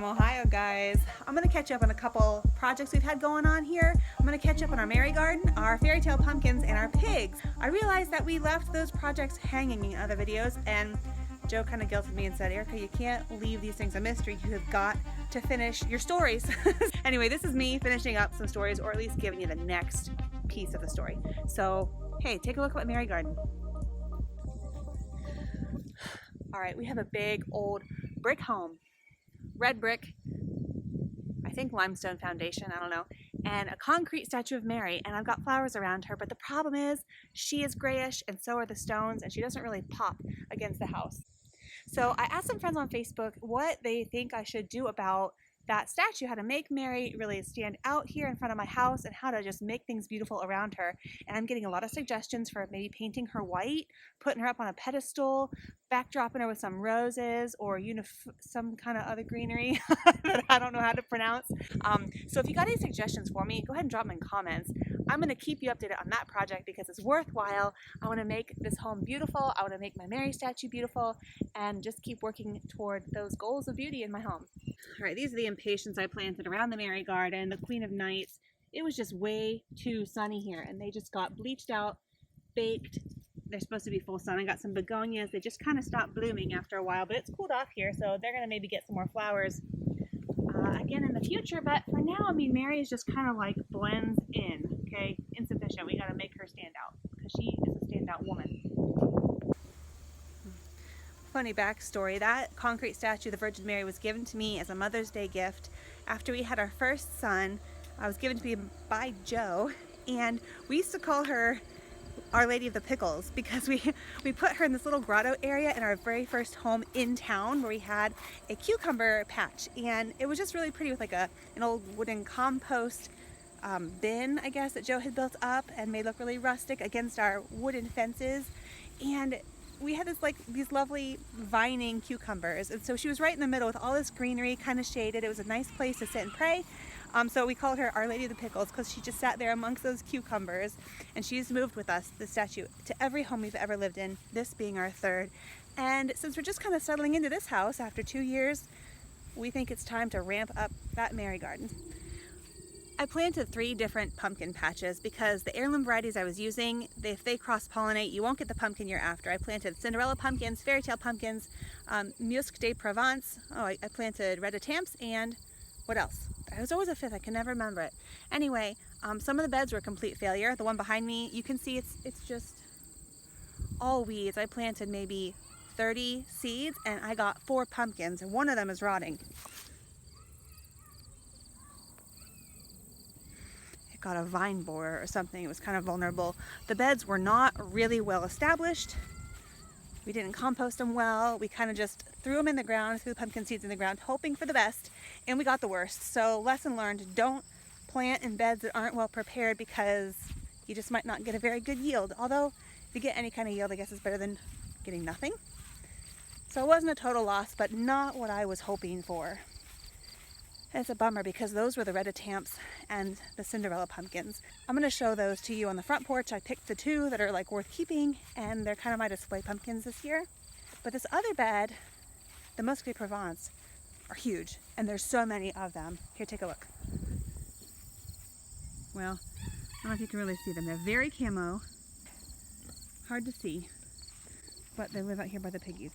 Ohio, guys. I'm gonna catch up on a couple projects we've had going on here. I'm gonna catch up on our Mary garden, our fairy tale pumpkins, and our pigs. I realized that we left those projects hanging in other videos, and Joe kind of guilted me and said, Erica, you can't leave these things a mystery. You have got to finish your stories. Anyway, this is me finishing up some stories, or at least giving you the next piece of the story. So, hey, take a look at my Mary garden. All right, we have a big old brick home. Red brick, I think limestone foundation, I don't know, and a concrete statue of Mary, and I've got flowers around her, but the problem is she is grayish and so are the stones, and she doesn't really pop against the house. So I asked some friends on Facebook what they think I should do about that statue, how to make Mary really stand out here in front of my house and how to just make things beautiful around her. And I'm getting a lot of suggestions for maybe painting her white, putting her up on a pedestal, backdropping her with some roses or some kind of other greenery that I don't know how to pronounce. So if you got any suggestions for me, go ahead and drop them in comments. I'm going to keep you updated on that project because it's worthwhile. I want to make this home beautiful. I want to make my Mary statue beautiful and just keep working toward those goals of beauty in my home. All right, these are the impatiens I planted around the Mary garden, the Queen of Nights. It was just way too sunny here and they just got bleached out, baked. They're supposed to be full sun. I got some begonias. They just kind of stopped blooming after a while, but it's cooled off here, so they're going to maybe get some more flowers again in the future. But for now, I mean, Mary is just kind of like blends in, okay? Insufficient. We got to make her stand out because she is a standout woman. Funny backstory, that concrete statue of the Virgin Mary was given to me as a Mother's Day gift after we had our first son. I was given to me by Joe, and we used to call her Our Lady of the Pickles because we put her in this little grotto area in our very first home in town where we had a cucumber patch, and it was just really pretty with like an old wooden compost bin, I guess, that Joe had built up and made look really rustic against our wooden fences. And we had these lovely vining cucumbers, and so she was right in the middle with all this greenery, kind of shaded. It was a nice place to sit and pray. So we called her Our Lady of the Pickles because she just sat there amongst those cucumbers, and she's moved with us, the statue, to every home we've ever lived in, this being our third. And since we're just kind of settling into this house after 2 years, we think it's time to ramp up that Mary garden. I planted 3 different pumpkin patches because the heirloom varieties I was using, if they cross-pollinate, you won't get the pumpkin you're after. I planted Cinderella pumpkins, fairy tale pumpkins, Musky Provence. Oh, I planted red attempts, and what else? There's always a 5th, I can never remember it. Anyway, some of the beds were a complete failure. The one behind me, you can see it's just all weeds. I planted maybe 30 seeds and I got 4 pumpkins, and one of them is rotting. It got a vine borer or something. It was kind of vulnerable. The beds were not really well established. We didn't compost them well. We kind of just threw them in the ground, threw the pumpkin seeds in the ground, hoping for the best, and we got the worst. So lesson learned, don't plant in beds that aren't well prepared because you just might not get a very good yield. Although, if you get any kind of yield, I guess it's better than getting nothing. So it wasn't a total loss, but not what I was hoping for. It's a bummer because those were the red attempts and the Cinderella pumpkins. I'm going to show those to you on the front porch. I picked the 2 that are like worth keeping, and they're kind of my display pumpkins this year. But this other bed, the Musky Provence, are huge, and there's so many of them. Here, take a look. Well, I don't know if you can really see them. They're very camo, hard to see, but they live out here by the piggies.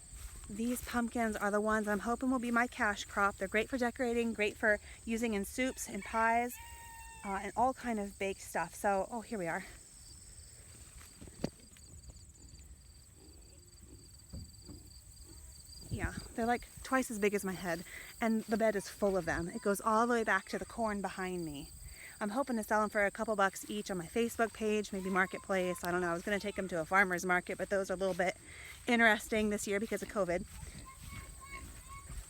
These pumpkins are the ones I'm hoping will be my cash crop. They're great for decorating, great for using in soups and pies, and all kind of baked stuff. So, oh, here we are. Yeah, they're like twice as big as my head, and the bed is full of them. It goes all the way back to the corn behind me. I'm hoping to sell them for a couple bucks each on my Facebook page, maybe Marketplace. I don't know. I was going to take them to a farmer's market, but those are a little bit interesting this year because of COVID.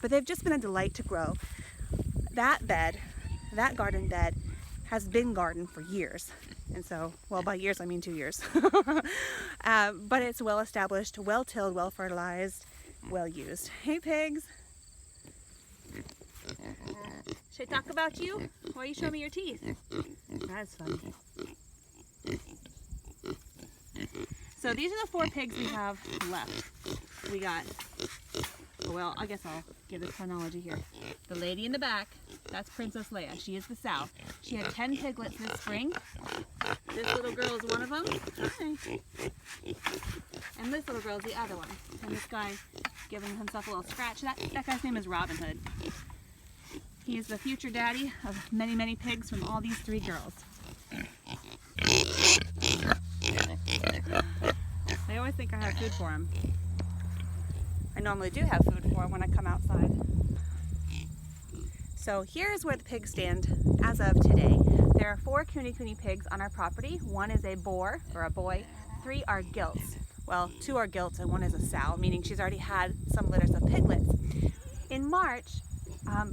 But they've just been a delight to grow. That bed, that garden bed, has been gardened for years. And so, well, by years I mean 2 years. But it's well established, well tilled, well fertilized, well used. Hey pigs! Should I talk about you? Why you show me your teeth? That's funny. So these are the 4 pigs we have left. We got, well, I guess I'll give the chronology here. The lady in the back, that's Princess Leia. She is the sow. She had 10 piglets this spring. This little girl is one of them. Hi. And this little girl is the other one. And this guy giving himself a little scratch. That guy's name is Robin Hood. He is the future daddy of many, many pigs from all these 3 girls. They always think I have food for them. I normally do have food for them when I come outside. So here's where the pigs stand as of today. There are 4 Kune Kune pigs on our property. 1 is a boar, or a boy. 3 are gilts. Well, 2 are gilts and 1 is a sow, meaning she's already had some litters of piglets. In March,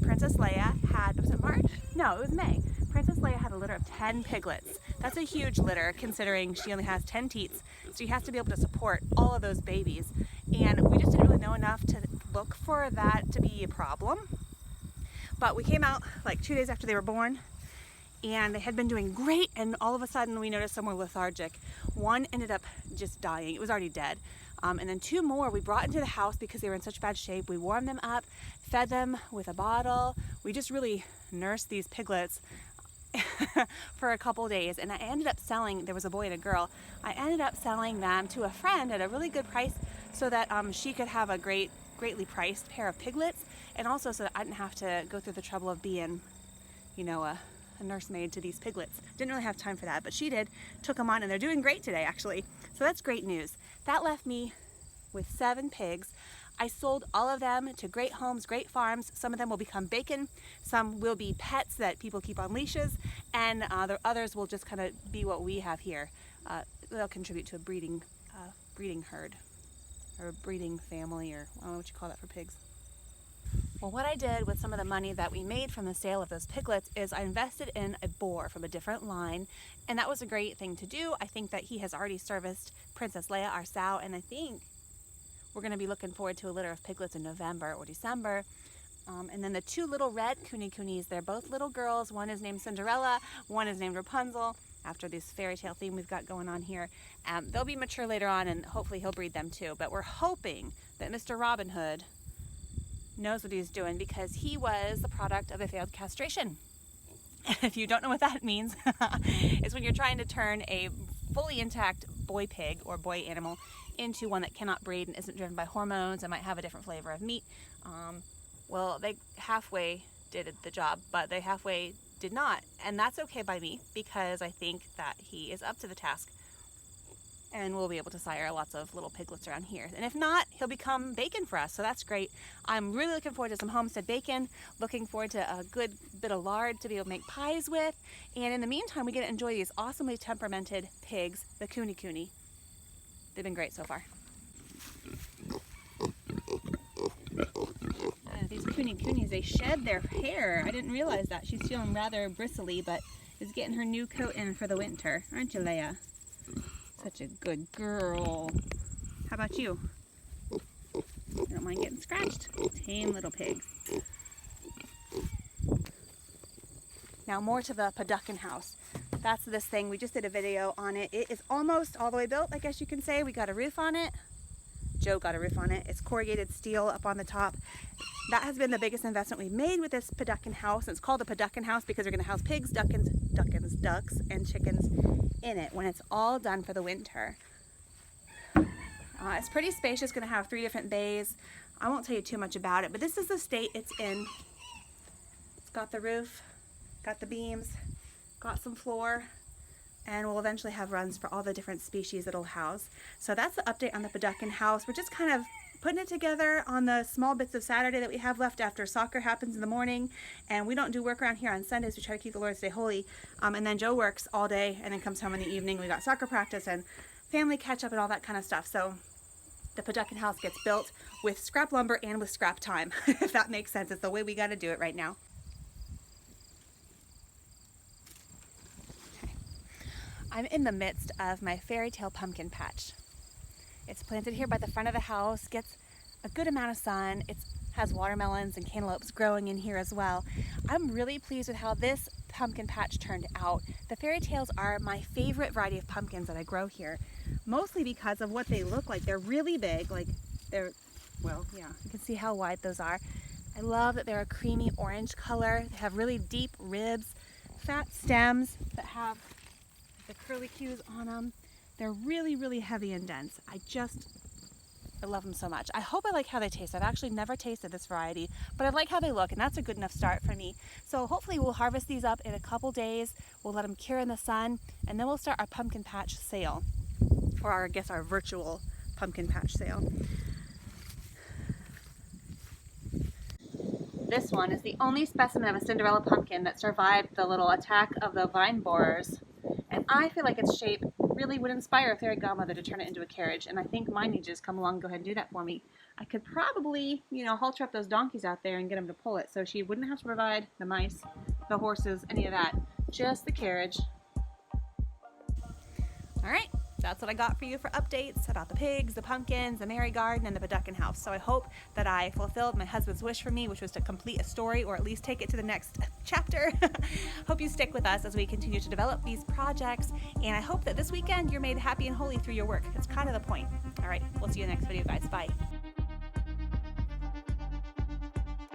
Princess Leia had, was it March? No, it was May. Princess Leia had a litter of 10 piglets. That's a huge litter considering she only has 10 teats, so she has to be able to support all of those babies. And we just didn't really know enough to look for that to be a problem. But we came out like 2 days after they were born, and they had been doing great, and all of a sudden we noticed some were lethargic. 1 ended up just dying. It was already dead. And then 2 more we brought into the house because they were in such bad shape. We warmed them up, fed them with a bottle. We just really nursed these piglets for a couple days, and I ended up selling, there was a boy and a girl, I ended up selling them to a friend at a really good price so that she could have a greatly priced pair of piglets, and also so that I didn't have to go through the trouble of being, you know, a nursemaid to these piglets. Didn't really have time for that, but she did, took them on, and they're doing great today actually. So that's great news. That left me with 7 pigs. I sold all of them to great homes, great farms. Some of them will become bacon, some will be pets that people keep on leashes, and the others will just kind of be what we have here. They'll contribute to a breeding herd, or a breeding family, or I don't know what you call that for pigs. Well, what I did with some of the money that we made from the sale of those piglets is I invested in a boar from a different line, and that was a great thing to do. I think that he has already serviced Princess Leia, our sow, and I think we're going to be looking forward to a litter of piglets in November or December. And then the 2 little red Kune Kunes, they're both little girls. 1 is named Cinderella, 1 is named Rapunzel, after this fairy tale theme we've got going on here. They'll be mature later on, and hopefully he'll breed them too. But we're hoping that Mr. Robin Hood knows what he's doing, because he was the product of a failed castration. If you don't know what that means, it's when you're trying to turn a fully intact boy pig or boy animal into one that cannot breed and isn't driven by hormones and might have a different flavor of meat. Well, they halfway did the job, but they halfway did not, and that's okay by me, because I think that he is up to the task, and we'll be able to sire lots of little piglets around here. And if not, he'll become bacon for us, so that's great. I'm really looking forward to some homestead bacon, looking forward to a good bit of lard to be able to make pies with, and in the meantime we get to enjoy these awesomely temperamented pigs, the Kune Kune. They've been great so far. These Kune Kunes, they shed their hair. I didn't realize that. She's feeling rather bristly, but is getting her new coat in for the winter. Aren't you, Leia? Such a good girl. How about you? You don't mind getting scratched? Tame little pigs. Now more to the Poducken House. That's this thing. We just did a video on it. It is almost all the way built, I guess you can say. We got a roof on it. Joe got a roof on it. It's corrugated steel up on the top. That has been the biggest investment we've made with this Poducken House. It's called the Poducken House because we're going to house pigs, ducks, and chickens in it when it's all done for the winter. It's pretty spacious. Going to have 3 different bays. I won't tell you too much about it, but this is the state it's in. It's got the roof, got the beams, got some floor, and we'll eventually have runs for all the different species it'll house. So that's the update on the Poducken House. We're just kind of putting it together on the small bits of Saturday that we have left after soccer happens in the morning, and we don't do work around here on Sundays. We try to keep the Lord's Day holy, and then Joe works all day and then comes home in the evening. We got soccer practice and family catch up and all that kind of stuff. So the Poducken House gets built with scrap lumber and with scrap time, if that makes sense. It's the way we got to do it right now. I'm in the midst of my fairy tale pumpkin patch. It's planted here by the front of the house, gets a good amount of sun. It has watermelons and cantaloupes growing in here as well. I'm really pleased with how this pumpkin patch turned out. The fairy tales are my favorite variety of pumpkins that I grow here, mostly because of what they look like. They're really big, like well, yeah, you can see how wide those are. I love that they're a creamy orange color. They have really deep ribs, fat stems that have the curlicues on them. They're really, really heavy and dense. I love them so much. I hope I like how they taste. I've actually never tasted this variety, but I like how they look, and that's a good enough start for me. So hopefully we'll harvest these up in a couple days. We'll let them cure in the sun, and then we'll start our pumpkin patch sale, or I guess our virtual pumpkin patch sale. This one is the only specimen of a Cinderella pumpkin that survived the little attack of the vine borers, and I feel like its shape really would inspire a fairy godmother to turn it into a carriage, and I think mine needs to just come along and go ahead and do that for me. I could probably, halter up those donkeys out there and get them to pull it, so she wouldn't have to provide the mice, the horses, any of that, just the carriage. All right, that's what I got for you for updates about the pigs, the pumpkins, the Mary garden, and the Poducken house. So I hope that I fulfilled my husband's wish for me, which was to complete a story or at least take it to the next chapter. Hope you stick with us as we continue to develop these projects, and I hope that this weekend you're made happy and holy through your work. It's kind of the point. All right, we'll see you in the next video, guys. Bye.